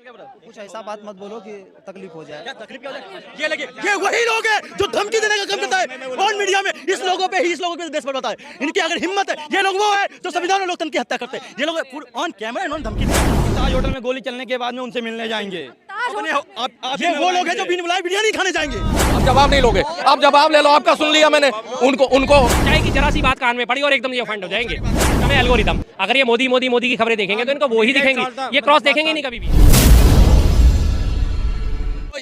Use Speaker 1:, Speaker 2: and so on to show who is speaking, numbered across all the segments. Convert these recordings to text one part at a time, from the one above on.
Speaker 1: कुछ ऐसा बात मत बोलो कि तकलीफ हो जाए।
Speaker 2: क्या तकलीफ क्या हो जाए? ये लगे ये वही लोग हैं जो धमकी देने का काम करता है ऑन मीडिया में। इस लोगों पे देश पर बताए। इनकी अगर हिम्मत है, ये लोग वो है जो संविधान और लोकतंत्र की हत्या करते हैं। ये लोग ऑन कैमरा इन्होंने धमकी दी। ताज होटल में गोली चलने के बाद में उनसे मिलने जाएंगे। ये वो लोग हैं जो बिन बुलाए बिरयानी खाने जाएंगे।
Speaker 3: आप जवाब नहीं लोगे, आप जवाब ले लो। आपका सुन लिया मैंने। उनको
Speaker 4: चाय की जरा सी बात कान में पड़ी और एकदम ये फंड हो जाएंगे। हमें एल्गोरिदम, अगर ये मोदी की खबरें देखेंगे तो इनको वो ही दिखेंगी, ये क्रॉस देखेंगे नहीं कभी भी।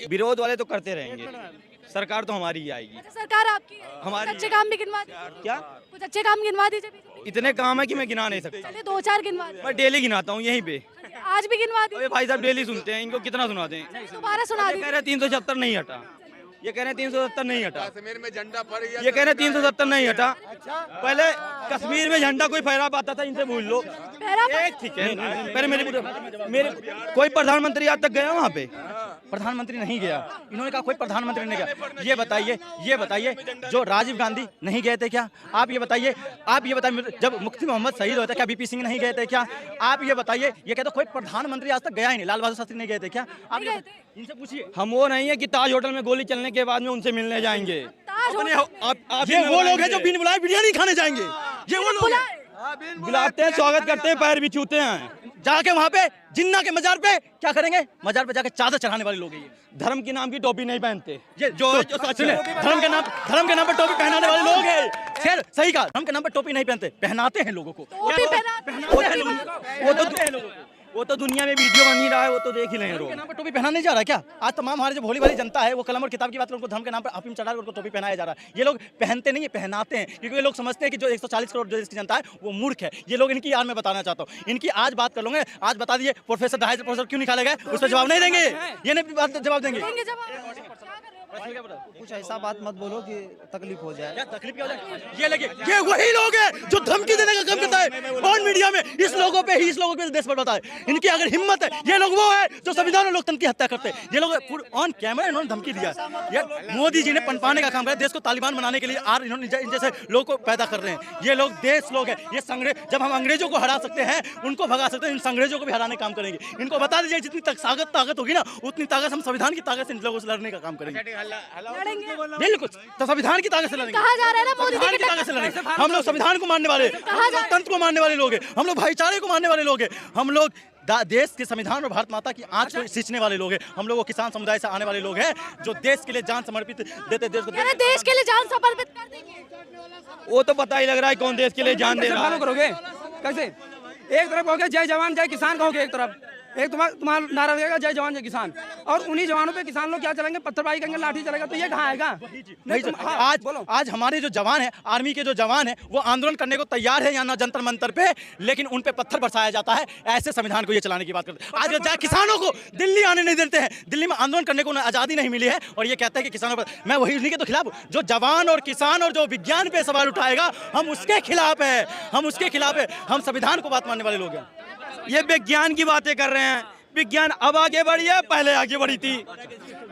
Speaker 2: विरोध वाले तो करते रहेंगे, सरकार तो हमारी ही आएगी।
Speaker 5: अच्छा, सरकार आपकी है।
Speaker 2: हमारी
Speaker 5: कुछ अच्छे काम भी गिनवा दीजिए।
Speaker 2: क्या
Speaker 5: कुछ अच्छे काम गिनवा दीजिए।
Speaker 2: इतने काम है कि मैं गिना नहीं सकता।
Speaker 5: चलिए 2-4 गिनवा दीजिए।
Speaker 2: मैं डेली गिनाता हूँ यहीं पे।
Speaker 5: आज भी गिनवा दीजिए।
Speaker 2: अबे भाई साहब डेली सुनते हैं, इनको कितना सुनाते हैं?
Speaker 5: दोबारा सुना
Speaker 2: ये कह
Speaker 5: दीजिए।
Speaker 2: रहे 376 नहीं हटा, ये कह रहे 370 नहीं हटा,
Speaker 3: कश्मीर में झंडा फहर गया।
Speaker 2: ये कह रहे 370 नहीं हटा। पहले कश्मीर में झंडा कोई फहरा पाता था, इनसे भूल लो। एक ठीक है, पहले मेरे कोई प्रधानमंत्री आज तक गया वहाँ पे? प्रधानमंत्री नहीं गया। इन्होंने कहा कोई प्रधानमंत्री नहीं गया। ये बताइए जो राजीव गांधी नहीं गए थे क्या? आप ये बताइए जब मुफ्ती मोहम्मद शहीद होता क्या बीपी सिंह नहीं गए थे क्या? आप ये बताइए, ये कहते कोई प्रधानमंत्री आज तक गया ही नहीं। लाल बहादुर शास्त्री नहीं गए थे क्या? आप इनसे पूछिए। हम वो नहीं है कि ताज होटल में गोली चलने के बाद में उनसे मिलने जाएंगे। ये वो लोग हैं जो बिन बुलाए बिरयानी खाने जाएंगे। ये वो लोग बुलाते हैं, स्वागत करते हैं, पैर भी छूते हैं। जाके वहाँ पे जिन्ना के मजार पे क्या करेंगे? मजार पे जाके चादर चढ़ाने वाले लोग हैं। धर्म के नाम की टोपी नहीं पहनते। ये जो सच है, धर्म के नाम पर टोपी पहनाने वाले लोग हैं। खैर सही कहा, धर्म के नाम पर टोपी नहीं पहनते, पहनाते हैं लोगों को। वो तो दुनिया में वीडियो बन ही रहा है, वो तो देख ही रहे हैं। नाम पर टोपी पहना नहीं जा रहा क्या? आज तमाम हमारे जो भोली भाली जनता है वो कलम और किताब की बात उनको धर्म के नाम पर अफीम चढ़ा उनको टोपी पहनाया जा रहा है। ये लोग पहनते नहीं है, पहनाते हैं, क्योंकि ये लोग समझते हैं कि जो 140 करोड़ जो देश की जनता है वो मूर्ख है। ये लोग इनकी याद में बताना चाहता हूँ। इनकी आज बात कर लूंगे। आज बता दिए प्रोफेसर 250 प्रोफेसर क्यों निकाले गए, उस पर जवाब नहीं देंगे। ये नहीं जवाब देंगे।
Speaker 1: कुछ ऐसा बात मत बोलो कि तकलीफ हो जाए।
Speaker 2: क्या तकलीफ क्या हो जाए? ये लगे ये वही लोग हैं जो धमकी देने का काम करता है ऑन मीडिया में। इस लोगों पे देश पर बताए। इनकी अगर हिम्मत है, ये लोग वो है जो संविधान और लोकतंत्र की हत्या करते हैं। ये लोग ऑन कैमरा इन्होंने धमकी दिया। ये मोदी जी ने पनपाने का काम किया, देश को तालिबान बनाने के लिए और इन्होंने जैसे लोगों को पैदा कर रहे हैं। ये लोग देश लोग हैं। ये संग्रेज, जब हम अंग्रेजों को हरा सकते हैं, उनको भगा सकते हैं, इन अंग्रेजों को भी हराने का काम करेंगे। इनको बता दीजिए जितनी ताकत होगी ना, उतनी ताकत हम संविधान की ताकत से इन लोगों से लड़ने का काम करेंगे। बिल्कुल, तो संविधान की ताकत से लड़ेंगे।
Speaker 5: कहा जा रहा है ना मोदी
Speaker 2: संविधान की ताकत से लड़ेंगे। हम लोग संविधान को मानने वाले, लोकतंत्र को मानने वाले लोग हैं। हम लोग भाईचारे को मानने वाले लोग हैं। हम लोग देश के संविधान और भारत माता की आंच को सींचने वाले लोग हैं। हम लोग वो किसान समुदाय से आने वाले लोग हैं जो देश के लिए जान समर्पित देते। देश
Speaker 5: के लिए जान समर्पित कर देंगे।
Speaker 2: वो तो पता ही लग रहा है कौन देश के लिए जान दे रहा है।
Speaker 6: करोगे कैसे? एक तरफ कहोगे जय जवान जय किसान कहोगे, एक तरफ एक तुम्हारा नारा रहेगा जय जवान जय किसान, और उन्हीं जवानों पे किसान लोग क्या चलेंगे? पत्थरबाजी करेंगे, लाठी चलेगा। तो ये कहाँ आएगा? आज हमारे जो जवान है, आर्मी के जो जवान है, वो आंदोलन करने को तैयार है यहाँ जंतर मंतर पे, लेकिन उन पे पत्थर बरसाया जाता है। ऐसे संविधान को ये चलाने की बात करते हैं। आज किसानों को दिल्ली आने नहीं देते हैं। दिल्ली में आंदोलन करने को आजादी नहीं मिली है, और ये कहता है कि किसानों पर मैं वही उन्हीं के तो खिलाफ। जो जवान और किसान और जो विज्ञान पे सवाल उठाएगा, हम उसके खिलाफ है। हम संविधान को बात मानने वाले लोग हैं। ये विज्ञान की बातें कर रहे हैं। विज्ञान अब आगे बढ़ी है, पहले आगे बढ़ी थी।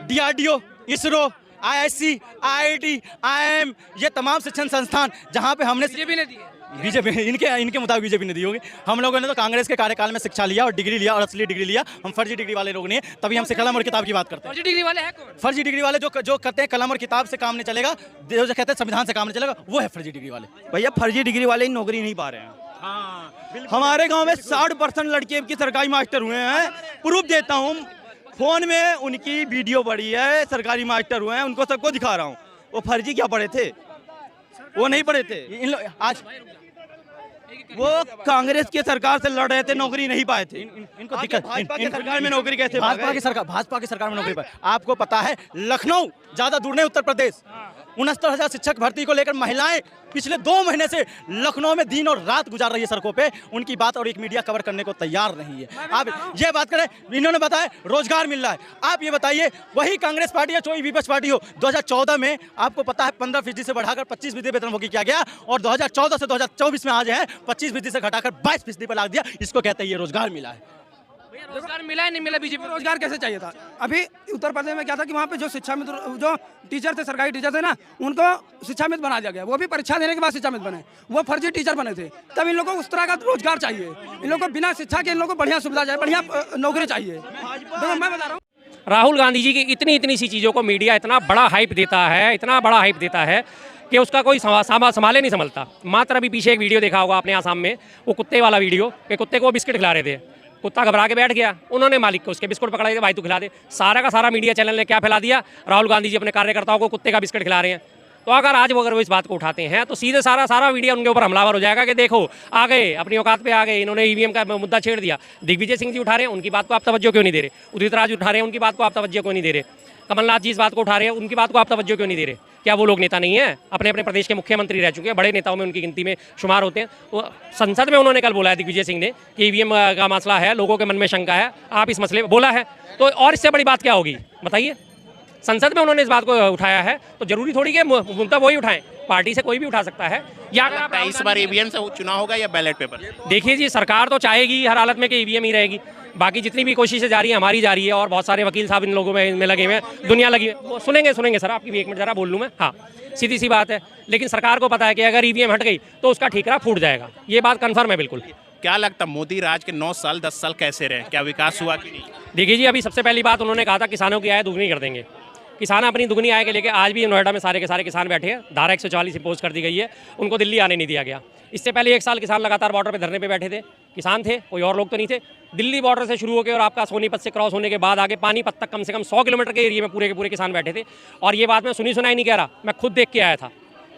Speaker 6: DRDO, ISRO, IISc, IIT, IIM, ये तमाम शिक्षण संस्थान जहाँ पे हमने बीजेपी इनके मुताबिक बीजेपी ने दी होगी। हम लोगों ने तो कांग्रेस के कार्यकाल में शिक्षा लिया और डिग्री लिया और असली डिग्री लिया। हम फर्जी डिग्री वाले लोग नहीं है, तभी हमसे कलम और किताब की बात करते हैं।
Speaker 4: फर्जी डिग्री वाले हैं कौन?
Speaker 2: फर्जी डिग्री वाले जो करते हैं कलम और किताब से काम नहीं चलेगा, जो कहते हैं संविधान से काम नहीं चलेगा, वो है फर्जी डिग्री वाले। भैया फर्जी डिग्री वाले ही नौकरी नहीं पा रहे हैं। हमारे गांव में 60% लड़के की सरकारी मास्टर हुए हैं। प्रूफ देता हूँ, फोन में उनकी वीडियो बड़ी है, सरकारी मास्टर हुए हैं, उनको सबको दिखा रहा हूँ। वो फर्जी क्या पढ़े थे? वो नहीं पढ़े थे। आज वो कांग्रेस की सरकार से लड़ रहे थे, नौकरी नहीं पाए थे। इनको दिक्कत, भाजपा की सरकार में नौकरी कैसे? भाजपा की सरकार में नौकरी पाए। आपको पता है लखनऊ, ज्यादा दूर नहीं, उत्तर प्रदेश, 69,000 शिक्षक भर्ती को लेकर महिलाएं पिछले 2 महीने से लखनऊ में दिन और रात गुजार रही है सड़कों पे। उनकी बात और एक मीडिया कवर करने को तैयार नहीं है। आप ये बात करें, इन्होंने बताया रोजगार मिल रहा है। आप ये बताइए, वही कांग्रेस पार्टी या कोई विपक्ष पार्टी हो, 2014 में आपको पता है 15% से बढ़ाकर 25% वेतनभोगी किया गया, और 2014 से 2024 में आज है 25% से घटाकर 22% पर ला दिया। इसको कहते हैं ये रोजगार मिला है।
Speaker 4: रोजगार मिला है नहीं मिला बीजेपी
Speaker 6: रोजगार कैसे चाहिए था? अभी उत्तर प्रदेश में क्या था कि वहाँ पे जो शिक्षा मित्र, जो टीचर थे, सरकारी टीचर थे ना, उनको शिक्षा मित्र बना दिया गया। वो भी परीक्षा देने के बाद शिक्षा मित्र बने, वो फर्जी टीचर बने थे। तब इन लोगों को उस तरह का रोजगार चाहिए। इन लोगों को बिना शिक्षा के इन लोगों को बढ़िया सुविधा चाहिए, बढ़िया नौकरी चाहिए। देखो मैं बता रहा हूँ,
Speaker 4: राहुल गांधी जी की इतनी सी चीज़ों को मीडिया इतना बड़ा हाइप देता है, इतना बड़ा हाइप देता है कि उसका कोई संभाले नहीं संभलता। मात्र अभी पीछे एक वीडियो देखा होगा आपने आसाम में, वो कुत्ते वाला वीडियो, कि कुत्ते को बिस्किट खिला रहे थे, कुत्ता घबरा के बैठ गया, उन्होंने मालिक को उसके बिस्कुट पकड़ा दिया, भाई तू खिला दे। सारा का सारा मीडिया चैनल ने क्या फैला दिया, राहुल गांधी जी अपने कार्यकर्ताओं को कुत्ते का बिस्किट खिला रहे हैं। तो अगर वो इस बात को उठाते हैं तो सीधे सारा मीडिया उनके ऊपर हमलावर हो जाएगा कि देखो आ गए, अपनी औकात पे आ गए, इन्होंने ईवीएम का मुद्दा छेड़ दिया। दिग्विजय सिंह जी उठा रहे हैं, उनकी बात को आप तवज्जो क्यों नहीं दे रहे? उदित राज उठा रहे हैं, उनकी बात को आप तवज्जो क्यों नहीं दे रहे? कमलनाथ जी इस बात को उठा रहे हैं, उनकी बात को आप तवज्जो क्यों नहीं दे रहे? क्या वो लोग नेता नहीं है? अपने अपने प्रदेश के मुख्यमंत्री रह चुके हैं, बड़े नेताओं में उनकी गिनती में शुमार होते हैं। तो संसद में उन्होंने कल बोला है दिग्विजय सिंह ने कि ईवीएम का मसला है, लोगों के मन में शंका है, आप इस मसले बोला है, तो और इससे बड़ी बात क्या होगी बताइए? संसद में उन्होंने इस बात को उठाया है, तो जरूरी थोड़ी कि मुद्दा वही उठाएं, पार्टी से कोई भी उठा सकता है। या अगर
Speaker 7: इस बार ईवीएम से चुनाव होगा या बैलेट पेपर?
Speaker 4: देखिए जी, सरकार तो चाहेगी हर हालत में कि ईवीएम ही रहेगी। बाकी जितनी भी कोशिशें जारी है, हमारी जारी है, और बहुत सारे वकील साहब इन लोगों में लगे हुए हैं, दुनिया लगी है। वो सुनेंगे सर, आपकी भी एक मिनट जरा बोल लूँ मैं। हाँ, सीधी सी बात है, लेकिन सरकार को पता है कि अगर ईवीएम हट गई तो उसका ठीकरा फूट जाएगा, ये बात कन्फर्म है बिल्कुल।
Speaker 7: क्या लगता मोदी राज के 9 साल 10 साल कैसे रहे? क्या विकास हुआ कि नहीं?
Speaker 4: देखिए जी, अभी सबसे पहली बात उन्होंने कहा था किसानों की आय दुगनी कर देंगे। किसान अपनी दुगनी आय के लेके आज भी नोएडा में सारे के सारे किसान बैठे हैं। धारा 144 इम्पोज कर दी गई है, उनको दिल्ली आने नहीं दिया गया। इससे पहले 1 साल किसान लगातार बॉर्डर पे धरने पे बैठे थे। किसान थे, कोई और लोग तो नहीं थे। दिल्ली बॉर्डर से शुरू होकर और आपका सोनीपत से क्रॉस होने के बाद आगे पानीपत तक कम से कम 100 किलोमीटर के एरिया में पूरे के पूरे किसान बैठे थे। और ये बात मैं सुनी सुनाई नहीं कह रहा, मैं खुद देख के आया था।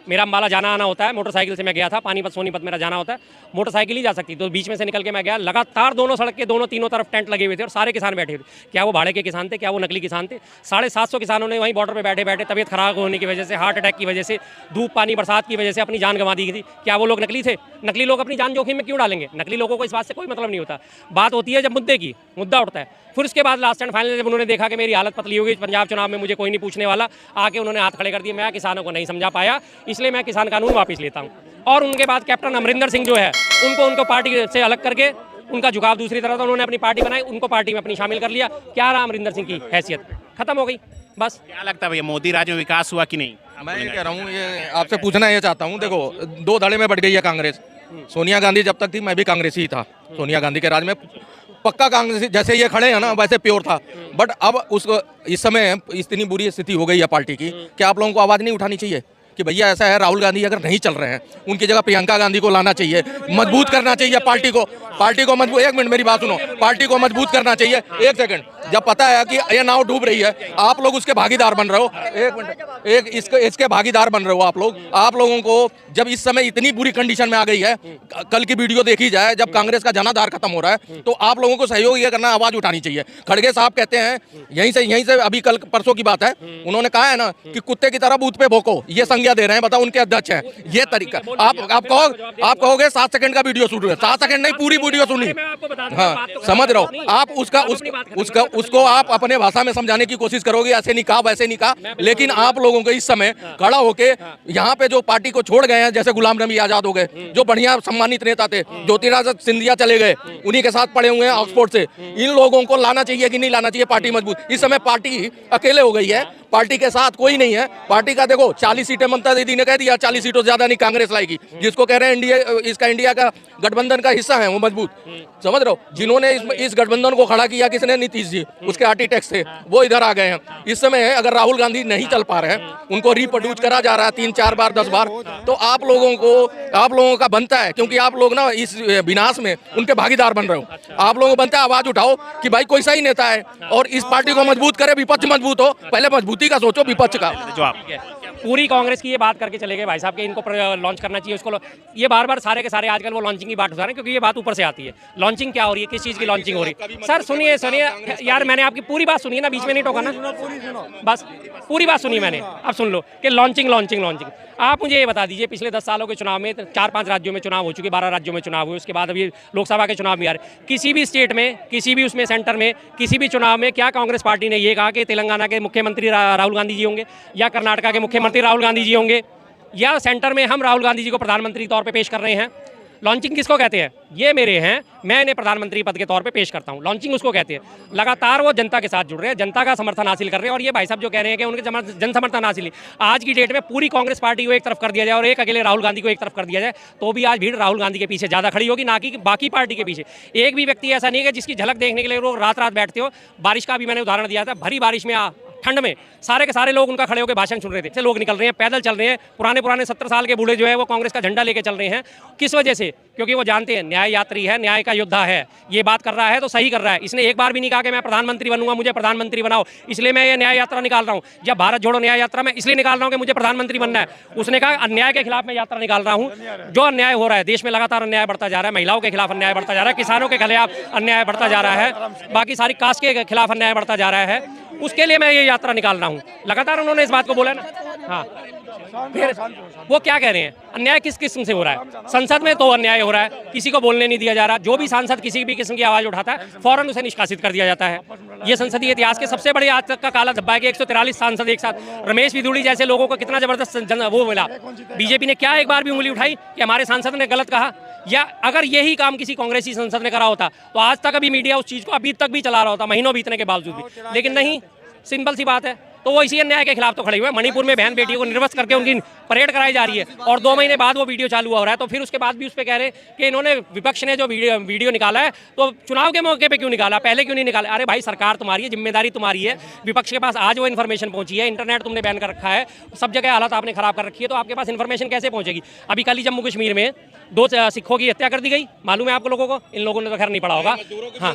Speaker 4: मेरा अम्बाला जाना आना होता है, मोटरसाइकिल से मैं गया था। पानीपत सोनीपत मेरा जाना होता है, मोटरसाइकिल ही जा सकती, तो बीच में से निकल के मैं गया। लगातार दोनों सड़क के तीनों तरफ टेंट लगे हुए थे और सारे किसान बैठे हुए थे। क्या वो भाड़े के किसान थे? क्या वो नकली किसान थे? 750 किसानों ने वहीं बॉर्डर पे बैठे बैठे तबियत खराब होने की वजह से, हार्ट अटैक की वजह से, धूप पानी बरसात की वजह से अपनी जान गंवा दी गई थी। क्या वो लोग नकली थे? नकली लोग अपनी जान जोखिम में क्यों डालेंगे? नकली लोगों को इस बात से कोई मतलब नहीं होता। बात होती है जब मुद्दा उठता है। फिर उसके बाद लास्ट एंड फाइनल जब उन्होंने देखा कि मेरी हालत पतली हो गई, पंजाब चुनाव में मुझे कोई नहीं पूछने वाला, आके उन्होंने हाथ खड़े कर दिए। मैं किसानों को नहीं समझा पाया, इसलिए मैं किसान कानून वापस लेता हूँ। और उनके बाद कैप्टन अमरिंदर सिंह जो है, उनको पार्टी से अलग करके उनका झुकाव दूसरी तरफ था, उन्होंने अपनी पार्टी बनाई, उनको पार्टी में अपनी शामिल कर लिया। क्या रहा अमरिंदर सिंह की हैसियत? खत्म हो गई बस।
Speaker 7: क्या लगता है भैया मोदी राज में विकास हुआ कि नहीं?
Speaker 3: मैं ये कह रहा हूँ, ये आपसे पूछना ये चाहता हूँ, देखो 2 धड़े में बढ़ गई है कांग्रेस। सोनिया गांधी जब तक थी मैं भी कांग्रेसी ही था। सोनिया गांधी के राज में पक्का कांग्रेस, जैसे ये खड़े हैं ना वैसे प्योर था। बट अब उसको इस समय इतनी बुरी स्थिति हो गई है पार्टी की, क्या आप लोगों को आवाज़ नहीं उठानी चाहिए कि भैया ऐसा है, राहुल गांधी अगर नहीं चल रहे हैं, उनकी जगह प्रियंका गांधी को लाना चाहिए, मजबूत करना चाहिए पार्टी को मजबूत। 1 मिनट मेरी बात सुनो, पार्टी को मजबूत करना चाहिए। 1 सेकंड, जब पता है कि ये नाव डूब रही है, आप लोग उसके भागीदार बन रहे हो। 1 मिनट, इसके भागीदार बन रहे हो आप लोग। आप लोगों को जब इस समय इतनी बुरी कंडीशन में आ गई है, कल की वीडियो देखी जाए, जब कांग्रेस का जनाधार खत्म हो रहा है, तो आप लोगों को सहयोग ये करना, आवाज उठानी चाहिए। खड़गे साहब कहते हैं, यहीं से अभी कल परसों की बात है, उन्होंने कहा है ना कि कुत्ते की तरह बूथ पे भोंको, ये संज्ञा दे रहे हैं। बताओ, उनके अध्यक्ष हैं। ये तरीका आप कहोगे 7 सेकंड का वीडियो सुन रहे हो, 7 सेकंड नहीं, पूरी वीडियो सुनी। हाँ, समझ रहे हो आप। उसको आप अपने भाषा में समझाने की कोशिश करोगे, ऐसे नहीं कहा वैसे नहीं कहा, लेकिन आप लोगों को इस समय खड़ा होके यहाँ पे जो पार्टी को छोड़ गए हैं, जैसे गुलाम नबी आजाद हो गए, जो बढ़िया सम्मानित नेता थे, ज्योतिरादित्य सिंधिया चले गए, उन्हीं के साथ पड़े हुए हैं ऑक्सफोर्ड से। इन लोगों को लाना चाहिए कि नहीं लाना चाहिए पार्टी मजबूत? इस समय पार्टी अकेले हो गई है, पार्टी के साथ कोई नहीं है। पार्टी का देखो 40 सीटें ममता दीदी ने कह दिया, 40 सीटों से ज्यादा नहीं कांग्रेस लाएगी। जिसको कह रहे हैं इंडिया का गठबंधन का हिस्सा है, वो मजबूत। समझ रहे हो, जिन्होंने इस गठबंधन को खड़ा किया किसने? नीतीश जी, उसके आर्किटेक्ट थे, वो इधर आ गए हैं। इस समय अगर राहुल गांधी नहीं चल पा रहे हैं, उनको रिप्रोड्यूस करा जा रहा है 3-4 बार 10 बार, तो आप लोगों का बनता है, क्योंकि आप लोग ना इस विनाश में उनके भागीदार बन रहे हो। आप लोगों को बनता है आवाज उठाओ कि भाई कोई सही नेता है और इस पार्टी को मजबूत करे, विपक्ष मजबूत हो। पहले मजबूती का सोचो, विपक्ष का।
Speaker 4: पूरी कांग्रेस की ये बात करके चले गए भाई साहब के इनको लॉन्च करना चाहिए उसको। ये बार बार सारे के सारे आजकल वो लॉन्चिंग की बात उठा रहे हैं, क्योंकि ये बात ऊपर से आती है। लॉन्चिंग क्या हो रही है, किस चीज़ की लॉन्चिंग हो रही है? सर सुनिए यार, मैंने आपकी पूरी बात सुनी है ना, बीच में नहीं टोका ना, बस पूरी बात सुनी मैंने। अब सुन लो कि लॉन्चिंग। आप मुझे ये बता दीजिए, पिछले 10 सालों के चुनाव में 4-5 राज्यों में चुनाव हो चुके, 12 राज्यों में चुनाव हुए, उसके बाद अभी लोकसभा के चुनाव भी आ रहे। किसी भी स्टेट में, किसी भी उसमें सेंटर में, किसी भी चुनाव में क्या कांग्रेस पार्टी ने ये कहा कि तेलंगाना के मुख्यमंत्री राहुल गांधी जी होंगे, या कर्नाटका के मुख्यमंत्री राहुल गांधी जी होंगे, या सेंटर में हम राहुल गांधी जी को प्रधानमंत्री के तौर पर पेश कर रहे हैं? लॉन्चिंग किसको कहते हैं? ये मेरे हैं, मैं इन्हें प्रधानमंत्री पद के तौर पे पेश करता हूँ, लॉन्चिंग उसको कहते हैं। लगातार वो जनता के साथ जुड़ रहे हैं, जनता का समर्थन हासिल कर रहे हैं। और ये भाई साहब जो कह रहे हैं कि उनके जन समर्थन हासिल, आज की डेट में पूरी कांग्रेस पार्टी को एक तरफ कर दिया जाए और एक अकेले राहुल गांधी को एक तरफ कर दिया जाए, तो भी आज भीड़ राहुल गांधी के पीछे ज़्यादा खड़ी होगी, ना कि बाकी पार्टी के पीछे। एक भी व्यक्ति ऐसा नहीं है कि जिसकी झलक देखने के लिए लोग रात रात बैठते हो। बारिश का भी मैंने उदाहरण दिया था, भरी बारिश में ठंड में सारे के सारे लोग उनका खड़े होकर भाषण सुन रहे थे। ऐसे लोग निकल रहे हैं, पैदल चल रहे हैं, पुराने 70 साल के बूढ़े जो है वो कांग्रेस का झंडा लेके चल रहे हैं। किस वजह से? क्योंकि वो जानते हैं न्याय यात्री है, न्याय का योद्धा है, ये बात कर रहा है तो सही कर रहा है। इसने एक बार भी नहीं कहा कि मैं प्रधानमंत्री बनूंगा, मुझे प्रधानमंत्री बनाओ, इसलिए मैं ये न्याय यात्रा निकाल रहा हूँ। जब भारत जोड़ो न्याय यात्रा में इसलिए निकाल रहा हूँ कि मुझे प्रधानमंत्री बनना है, उसने कहा अन्याय के खिलाफ मैं यात्रा निकाल रहा हूँ। जो अन्याय हो रहा है देश में, लगातार अन्याय बढ़ता जा रहा है, महिलाओं के खिलाफ अन्याय बढ़ता जा रहा है, किसानों के खिलाफ अन्याय बढ़ता जा रहा है, बाकी सारी कास्ट के खिलाफ अन्याय बढ़ता जा रहा है, उसके लिए मैं ये यात्रा निकाल रहा हूँ। लगातार उन्होंने इस बात को बोला ना। हाँ, फिर वो क्या कह रहे हैं? अन्याय किस किस्म से हो रहा है? संसद में तो अन्याय हो रहा है, किसी को बोलने नहीं दिया जा रहा। जो भी सांसद किसी भी किस्म की आवाज उठाता है फौरन उसे निष्कासित कर दिया जाता है। ये संसदीय इतिहास के सबसे बड़े आज तक का काला धब्बा है कि 143 सांसद एक साथ, रमेश विदुड़ी जैसे लोगों को कितना जबरदस्त वो मिला। बीजेपी ने क्या एक बार भी उंगली उठाई कि हमारे सांसद ने गलत कहा? या अगर यही काम किसी कांग्रेसी संसद ने करा होता तो आज तक अभी मीडिया उस चीज़ को अभी तक भी चला रहा होता, महीनों बीतने के बावजूद भी। लेकिन नहीं, सिंपल सी बात है, तो वो इसी अन्याय के खिलाफ तो खड़े हुए हैं। मणिपुर में बहन बेटियों को निर्वस्त्र करके उनकी परेड कराई जा रही है और 2 महीने बाद वो वीडियो चालू हो रहा है, तो फिर उसके बाद भी उस पर कह रहे हैं कि इन्होंने, विपक्ष ने जो वीडियो निकाला है तो चुनाव के मौके पे क्यों निकाला, पहले क्यों नहीं निकाला? अरे भाई, सरकार तुम्हारी है, जिम्मेदारी तुम्हारी है। विपक्ष के पास आज वो इन्फॉर्मेशन पहुंची है, इंटरनेट तुमने बैन कर रखा है, सब जगह हालत आपने खराब कर रखी है, तो आपके पास इन्फॉर्मेशन कैसे पहुंचेगी? अभी कल ही जम्मू कश्मीर में 2 सिखों की हत्या कर दी गई, मालूम है आप लोगों को? इन लोगों ने तो खैर नहीं पढ़ा होगा। हाँ,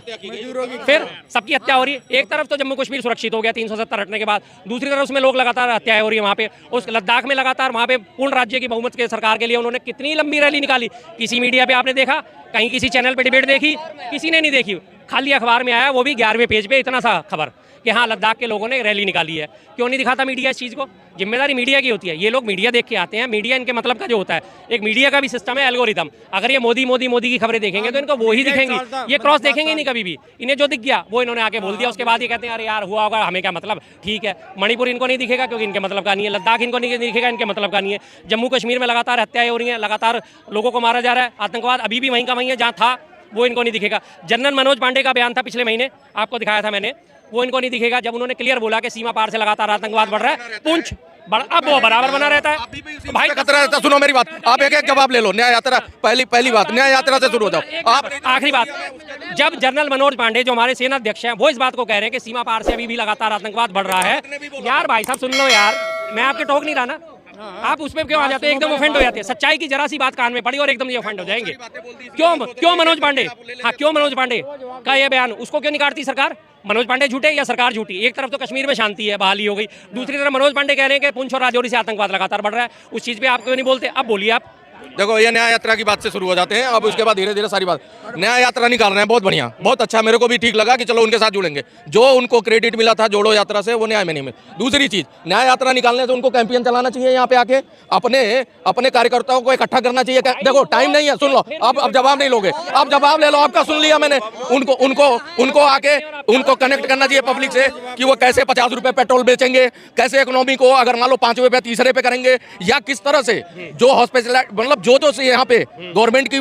Speaker 4: फिर सबकी हत्या हो रही है। एक तरफ तो जम्मू कश्मीर सुरक्षित हो गया 370 हटने के बाद, दूसरी तरफ उसमें लोग लगातार हत्याएं हो रही है वहाँ पे। उस लद्दाख में लगातार वहाँ पे पूर्ण राज्य की बहुमत के सरकार के लिए उन्होंने कितनी लंबी रैली निकाली। किसी मीडिया पे आपने देखा? कहीं किसी चैनल पे डिबेट देखी? किसी ने नहीं देखी। खाली अखबार में आया, वो भी 11वें पेज पे इतना सा खबर कि हाँ लद्दाख के लोगों ने रैली निकाली है। क्यों नहीं दिखाता मीडिया इस चीज़ को? जिम्मेदारी मीडिया की होती है। ये लोग मीडिया देख के आते हैं, मीडिया इनके मतलब का जो होता है, एक मीडिया का भी सिस्टम है, एल्गोरिथम। अगर ये मोदी मोदी मोदी की खबरें देखेंगे तो इनको वो ही दिखेंगी, ये क्रॉस देखेंगे नहीं कभी भी। इन्हें जो दिख गया वो इन्होंने आके बोल दिया, उसके बाद ये कहते हैं अरे यार हुआ होगा, हमें क्या मतलब, ठीक है। मणिपुर इनको नहीं दिखेगा क्योंकि इनके मतलब का नहीं है, लद्दाख इनको नहीं दिखेगा, इनके मतलब का नहीं है। जम्मू कश्मीर में लगातार हत्याएं हो रही हैं, लगातार लोगों को मारा जा रहा है, आतंकवाद अभी भी वहीं का वहीं है जहाँ था, वो इनको नहीं दिखेगा। जनरल मनोज पांडे का बयान था पिछले महीने, आपको दिखाया था मैंने, वो इनको नहीं दिखेगा जब उन्होंने क्लियर बोला कि सीमा पार से लगातार आतंकवाद बढ़ रहा है, पुंछ अब वो बराबर बना रहता है।
Speaker 3: तो भाई खतरा रहता। सुनो मेरी बात, आप एक जवाब ले लो। न्याय यात्रा, पहली बात, न्याय यात्रा से शुरू हो जाओ आप।
Speaker 4: आखिरी बात, जब जनरल मनोज पांडे जो हमारे सेना अध्यक्ष हैं वो इस बात को कह रहे हैं कि सीमा पार से अभी भी लगातार आतंकवाद बढ़ रहा है, यार भाई साहब सुन लो यार, मैं आपके टोक नहीं रहा ना, आप उस पर क्यों आ जाते हैं? एकदम ऑफेंड हो जाते हैं। सच्चाई की जरा सी बात कान में पड़ी और एकदम ये ऑफेंड हो जाएंगे। क्यों मनोज पांडे? हाँ, क्यों मनोज पांडे का ये बयान, उसको क्यों नहीं काटती सरकार? मनोज पांडे झूठे या सरकार झूठी? एक तरफ तो कश्मीर में शांति है, बहाली हो गई, दूसरी तरफ मनोज पांडे कह रहे हैं कि पुंछ और राजौरी से आतंकवाद लगातार बढ़ रहा है। उस चीज पे आप क्यों नहीं बोलते? अब बोलिए आप।
Speaker 3: देखो, ये न्याय यात्रा की बात से शुरू हो जाते हैं, अब उसके बाद धीरे धीरे सारी बात। न्याय यात्रा निकाल रहे हैं, बहुत बढ़िया, बहुत अच्छा, मेरे को भी ठीक लगा कि चलो उनके साथ जुड़ेंगे। जो उनको क्रेडिट मिला था जोड़ो यात्रा से, वो न्याय में नहीं मिला। दूसरी चीज, न्याय यात्रा निकालने से उनको कैंपेन चलाना चाहिए, यहाँ पे आके अपने कार्यकर्ताओं को इकट्ठा करना चाहिए। देखो टाइम नहीं है, सुन लो, अब जवाब नहीं लोगे, अब जवाब ले लो, आपका सुन लिया मैंने। उनको आके उनको कनेक्ट करना चाहिए पब्लिक से कि वो कैसे 50 रुपए पेट्रोल बेचेंगे, कैसे इकोनॉमी को अगर मान लो 5वें पे 3रे पे करेंगे, या किस तरह से जो हॉस्पिटल मतलब जो यहाँ पे गवर्नमेंट की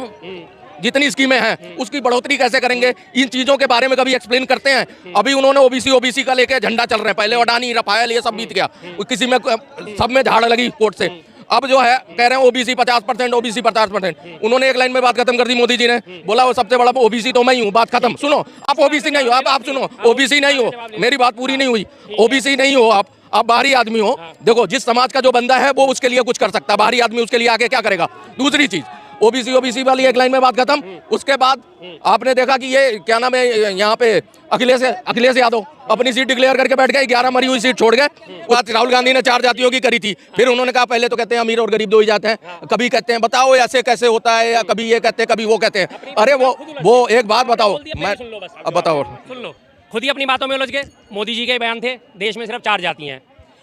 Speaker 3: जितनी स्कीमें हैं उसकी बढ़ोतरी कैसे करेंगे, इन चीजों के बारे में कभी एक्सप्लेन करते हैं? अभी उन्होंने ओबीसी का लेके झंडा चल रहे हैं, पहले अडानी रफाल ये सब बीत गया, किसी में सब में झाड़ लगी कोर्ट से। अब जो है कह रहे हैं ओबीसी 50%, ओबीसी 50%। उन्होंने एक लाइन में बात खत्म कर दी, मोदी जी ने बोला वो सबसे बड़ा ओबीसी तो मैं ही हूँ, बात खत्म। सुनो, आप ओबीसी नहीं हो, आप सुनो, ओबीसी नहीं हो, मेरी बात पूरी नहीं हुई, ओबीसी नहीं हो आप बाहरी आदमी हो। देखो, जिस समाज का जो बंदा है वो उसके लिए कुछ कर सकता है, बाहरी आदमी उसके लिए आगे क्या करेगा? दूसरी चीज, ओबीसी वाली एक लाइन में बात खत्म। उसके बाद आपने देखा कि ये क्या नाम है, यहाँ पे अखिलेश यादव अपनी सीट डिक्लेयर करके बैठ गए, 11 मरी हुई सीट छोड़ गए। बात राहुल गांधी ने 4 जातियों की करी थी, फिर उन्होंने कहा पहले तो कहते हैं अमीर और गरीब 2 ही जाते हैं, कभी कहते हैं बताओ ऐसे कैसे होता है, या कभी ये कहते हैं कभी वो कहते हैं। अरे वो एक बात बताओ, मैं अब बताओ,
Speaker 4: सुन लो, खुद ही अपनी बातों में उलझ गए। मोदी जी के बयान थे, देश में सिर्फ 4 जाति हैं,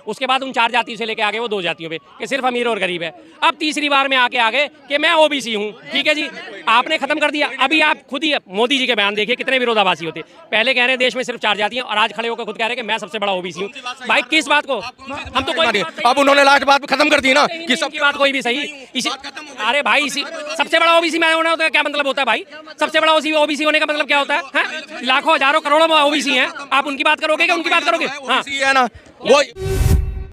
Speaker 4: उसके बाद उन 4 जातियों से लेके आ गए वो 2 जातियों पे कि सिर्फ अमीर और गरीब है। अब तीसरी बार में आके आ गए कि मैं ओबीसी हूँ। ठीक है जी, आपने खत्म कर दिया। अभी आप खुद ही मोदी जी के बयान देखिए कितने विरोधाभासी होते। पहले कह रहे हैं देश में सिर्फ 4 जातियां और आज खड़े होकर खुद कह रहे हैं कि मैं सबसे बड़ा ओबीसी हूँ। भाई किस बात को हम तो कोई
Speaker 3: अब उन्होंने लास्ट बात खत्म कर दी ना कि
Speaker 4: सबकी बात कोई भी सही इसी। अरे भाई इसी सबसे बड़ा ओबीसी मैं होना होता है क्या मतलब होता है भाई? सबसे बड़ा ओबीसी होने का मतलब क्या होता है? लाखों हजारों करोड़ों ओबीसी हैं, आप उनकी बात करोगे क्या? उनकी बात करोगे? हाँ
Speaker 3: है ना वो